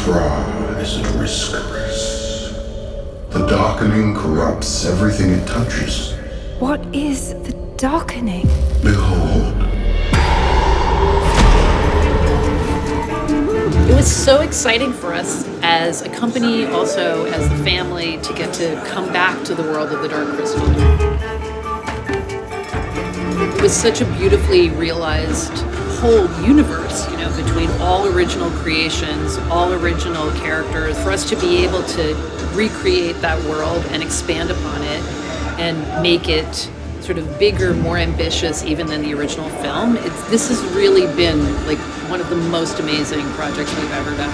Fra is a risk. The darkening corrupts everything it touches. What is the darkening? Behold. It was so exciting for us as a company, also as the family, to get to come back to the world of the Dark Crystal. It was such a beautifully realized whole universe, between all original creations, all original characters. For us to be able to recreate that world and expand upon it and make it sort of bigger, more ambitious even than the original film. This has really been like one of the most amazing projects we've ever done.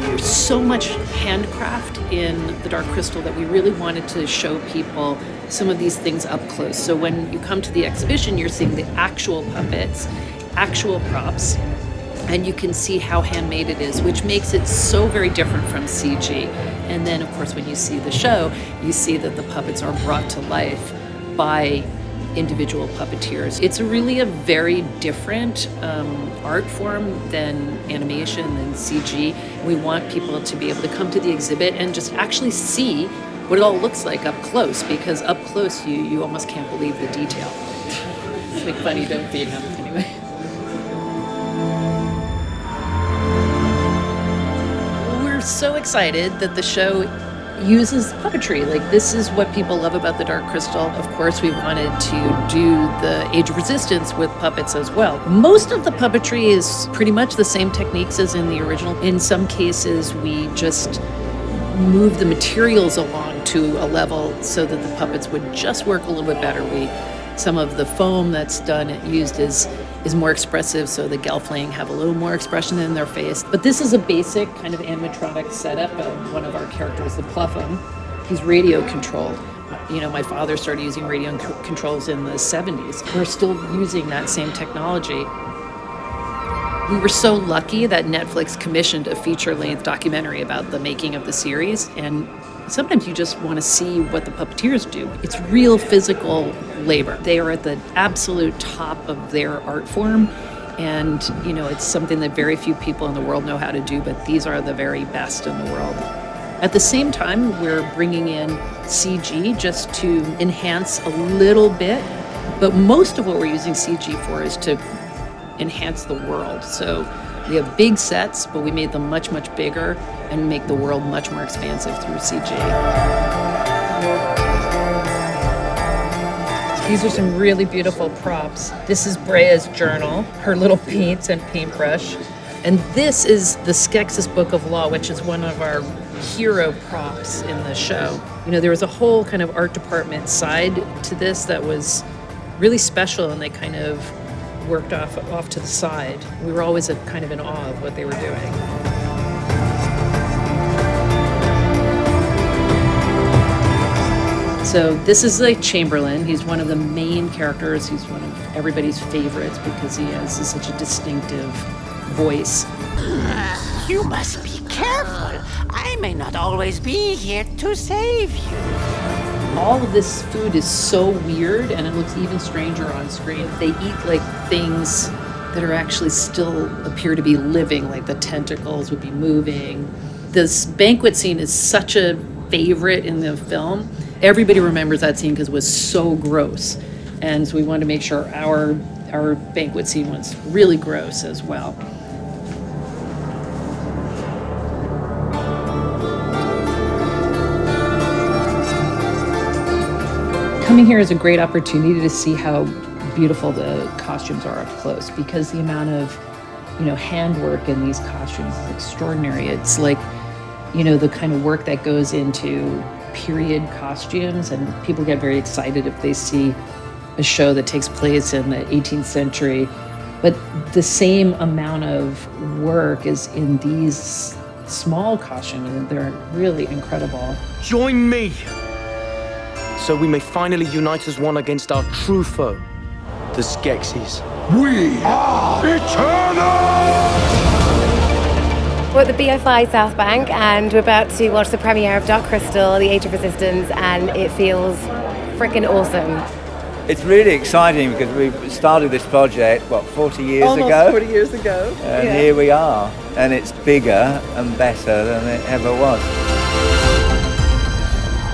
There's so much handcraft in the Dark Crystal that we really wanted to show people some of these things up close. So when you come to the exhibition, you're seeing the actual puppets, actual props, and you can see how handmade it is, which makes it so very different from CG. And then, of course, when you see the show, you see that the puppets are brought to life by individual puppeteers. It's really a very different art form than animation, than CG. We want people to be able to come to the exhibit and just actually see what it all looks like up close, because up close, you almost can't believe the detail. Make funny, don't feed them, anyway. So excited that the show uses puppetry. Like, this is what people love about the Dark Crystal. Of course, we wanted to do the Age of Resistance with puppets as well. Most of the puppetry is pretty much the same techniques as in the original. In some cases, we just move the materials along to a level so that the puppets would just work a little bit better. Some of the foam that's used is more expressive, so the Gelfling have a little more expression in their face. But this is a basic kind of animatronic setup of one of our characters, the Pluffum. He's radio controlled. My father started using radio controls in the 70s. We're still using that same technology. We were so lucky that Netflix commissioned a feature-length documentary about the making of the series, and sometimes you just want to see what the puppeteers do. It's real physical labor. They are at the absolute top of their art form, and it's something that very few people in the world know how to do, but these are the very best in the world. At the same time, we're bringing in CG just to enhance a little bit, but most of what we're using CG for is to enhance the world. So we have big sets, but we made them much, much bigger and make the world much more expansive through CG. These are some really beautiful props. This is Brea's journal, her little paints and paintbrush. And this is the Skeksis Book of Law, which is one of our hero props in the show. There was a whole kind of art department side to this that was really special, and they kind of worked off to the side. We were always kind of in awe of what they were doing. So this is like Chamberlain. He's one of the main characters. He's one of everybody's favorites because he has such a distinctive voice. You must be careful. I may not always be here to save you. All of this food is so weird, and it looks even stranger on screen. They eat like things that are actually still appear to be living, like the tentacles would be moving. This banquet scene is such a favorite in the film. Everybody remembers that scene because it was so gross. And so we wanted to make sure our banquet scene was really gross as well. Coming here is a great opportunity to see how beautiful the costumes are up close, because the amount of, handwork in these costumes is extraordinary. It's like, the kind of work that goes into period costumes, and people get very excited if they see a show that takes place in the 18th century. But the same amount of work is in these small costumes, and they're really incredible. Join me, so we may finally unite as one against our true foe, the Skeksis. We are eternal! We're at the BFI South Bank, and we're about to watch the premiere of Dark Crystal, The Age of Resistance, and it feels freaking awesome. It's really exciting because we started this project, 40 years Almost ago? 40 years ago. And Yeah. here we are. And it's bigger and better than it ever was.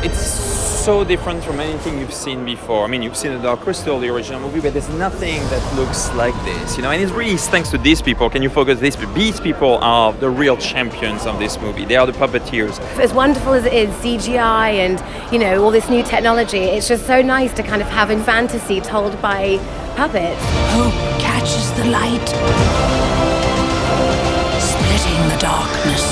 It's so different from anything you've seen before. I mean, you've seen The Dark Crystal, the original movie, but there's nothing that looks like this, you know? And it's really thanks to these people. Can you focus this? These people are the real champions of this movie. They are the puppeteers. As wonderful as it is, CGI and, all this new technology, it's just so nice to kind of have a fantasy told by puppets. Hope catches the light, splitting the darkness.